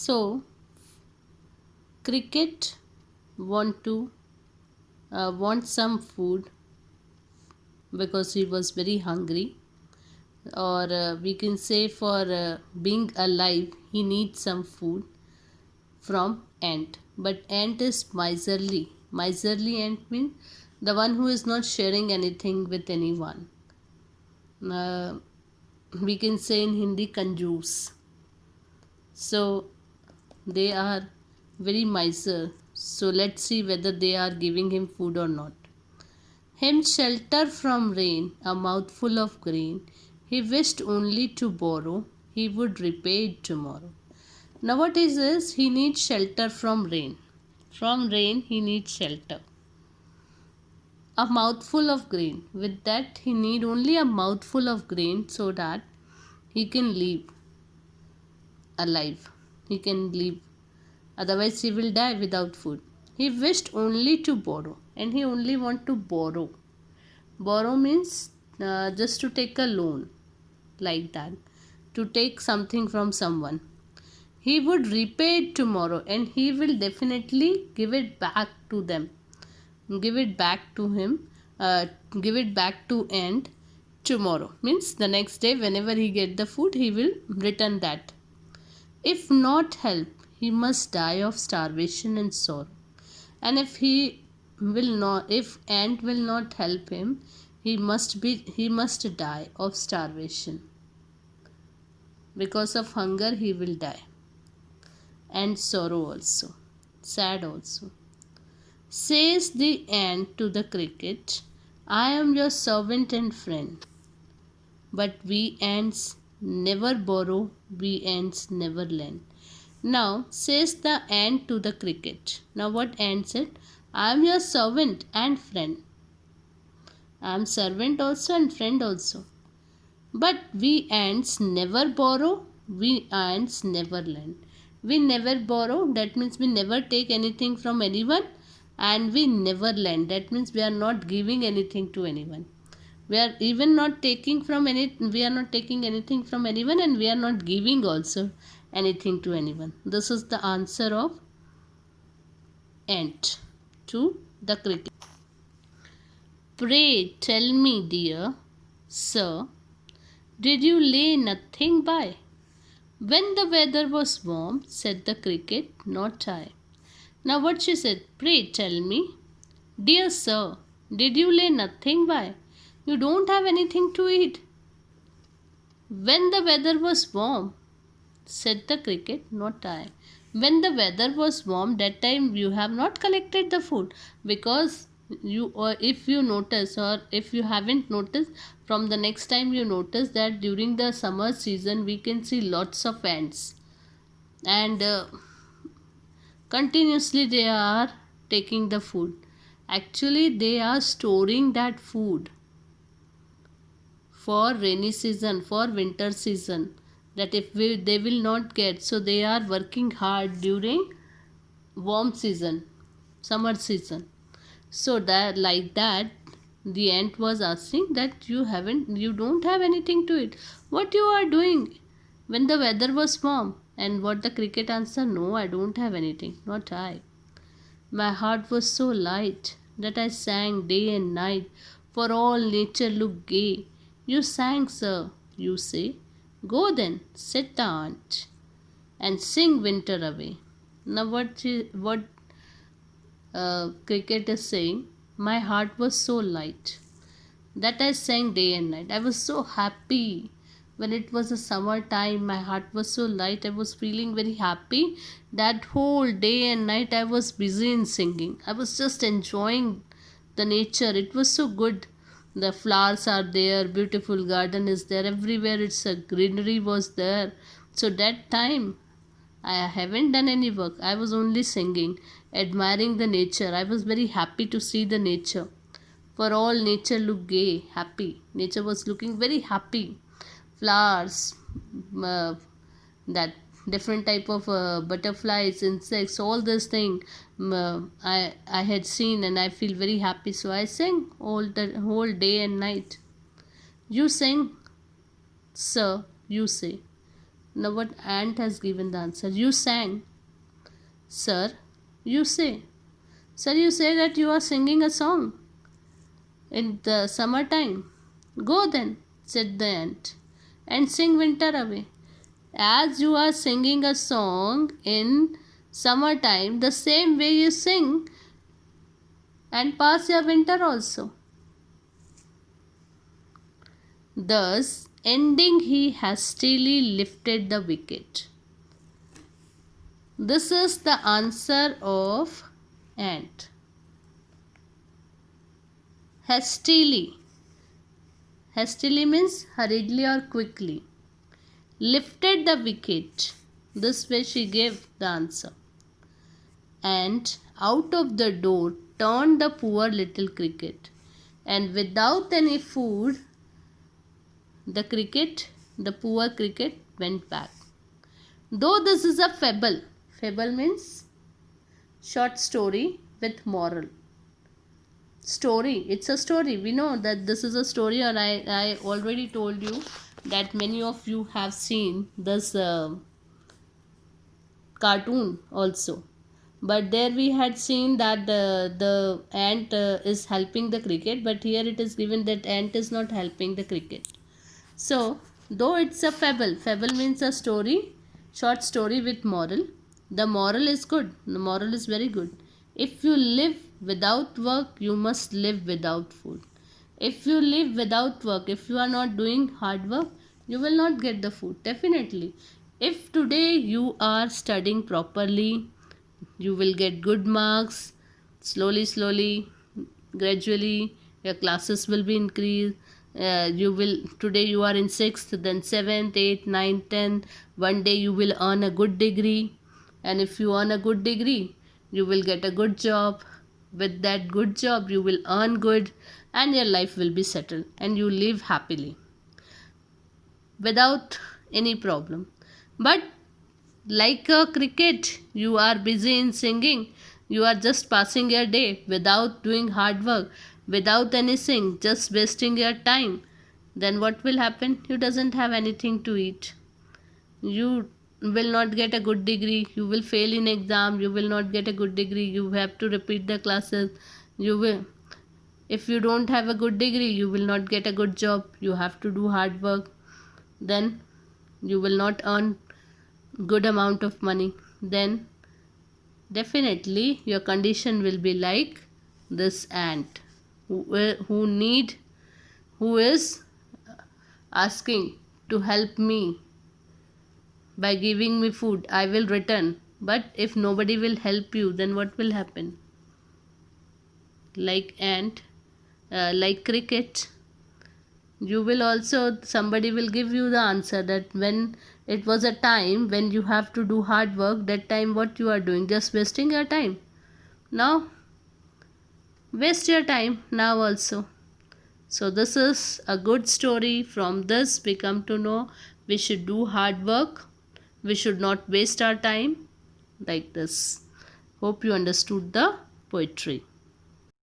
So cricket want some food because he was very hungry, or we can say for being alive he needs some food from ant. But ant is miserly ant means the one who is not sharing anything with anyone. uh, we can say in Hindi kanjoos. So they are very miser. So let's see whether they are giving him food or not. Him shelter from rain, a mouthful of grain. He wished only to borrow, he would repay it tomorrow. Now, what is this? He needs shelter from rain. From rain, he needs shelter. A mouthful of grain. With that, he need only a mouthful of grain so that he can live alive. He can live. Otherwise, he will die without food. He wished only to borrow, and he only want to borrow. Borrow means just to take a loan, like that, to take something from someone. He would repay it tomorrow, and he will definitely give it back to them. Give it back to him. Give it back to end tomorrow. Means the next day, whenever he get the food, he will return that. If not help, he must die of starvation and sorrow. And if ant will not help him, he must die of starvation. Because of hunger he will die. And sorrow also. Sad also. Says the ant to the cricket, I am your servant and friend. But we ants never borrow, we ants never lend. Now says the ant to the cricket. Now what ant said? I am your servant and friend. I am servant also and friend also. But we ants never borrow, we ants never lend. We never borrow, that means we never take anything from anyone, and we never lend. That means we are not giving anything to anyone. We are even not taking from we are not taking anything from anyone, and we are not giving also anything to anyone. This is the answer of ant to the cricket. Pray tell me, dear sir, did you lay nothing by? When the weather was warm, said the cricket, not I. Now what she said, pray tell me, dear sir, did you lay nothing by? You don't have anything to eat. When the weather was warm, said the cricket, not I. When the weather was warm, that time you have not collected the food, because you, or if you notice, or if you haven't noticed, from the next time you notice that during the summer season we can see lots of ants, and continuously they are taking the food. Actually they are storing that food for rainy season, for winter season, that if they will not get, so they are working hard during warm season, summer season. So that, like that, the ant was asking that you don't have anything to eat, what you are doing when the weather was warm? And what the cricket answered, no, I don't have anything, not I. My heart was so light that I sang day and night, for all nature looked gay. You sang, sir, you say. Go then, said the ant, and sing winter away. Now what cricket is saying, my heart was so light that I sang day and night. I was so happy. When it was a summer time, my heart was so light. I was feeling very happy. That whole day and night I was busy in singing. I was just enjoying the nature. It was so good. The flowers are there, beautiful garden is there, everywhere it's a greenery was there. So that time I haven't done any work. I was only singing, admiring the nature. I was very happy to see the nature. For all nature looked gay, happy. Nature was looking very happy. Flowers, uh, that different type of butterflies, insects, all this thing I had seen, and I feel very happy. So I sang all the whole day and night. You sang, sir, you say. Now what ant has given the answer? You sang. Sir, you say. Sir, you say that you are singing a song in the summertime. Go then, said the ant, and sing winter away. As you are singing a song in summertime, the same way you sing and pass your winter also. Thus, ending, he hastily lifted the wicket. This is the answer of ant. Hastily. Hastily means hurriedly or quickly. Lifted the wicket. This way she gave the answer. And out of the door turned the poor little cricket. And without any food, the poor cricket went back. Though this is a fable. Fable means short story with moral. Story, it's a story. We know that this is a story, or I already told you that many of you have seen this cartoon also. But there we had seen that the ant is helping the cricket, but here it is given that ant is not helping the cricket. So, though it's a fable, fable means a story, short story with moral. The moral is good. The moral is very good. If you live without work, you must live without food. If you live without work, if you are not doing hard work, you will not get the food, definitely. If today you are studying properly, you will get good marks. Slowly, gradually, your classes will be increased. Today you are in 6th, then 7th, 8th, 9th, 10th. One day you will earn a good degree, and if you earn a good degree, you will get a good job. With that good job, you will earn good, and your life will be settled, and you live happily without any problem. But like a cricket, you are busy in singing. You are just passing your day without doing hard work, without anything, just wasting your time. Then what will happen? You doesn't have anything to eat. You will not get a good degree. You will fail in exam. You will not get a good degree. You have to repeat the classes. You will. If you don't have a good degree, you will not get a good job. You have to do hard work. Then you will not earn good amount of money. Then definitely your condition will be like this ant who is asking to help me by giving me food. I will return, but if nobody will help you, then what will happen? Like ant, like cricket, you will also, somebody will give you the answer that when it was a time when you have to do hard work, that time what you are doing, just wasting your time. Now waste your time now also. So this is a good story. From this we come to know we should do hard work, we should not waste our time, like this. Hope you understood the poetry.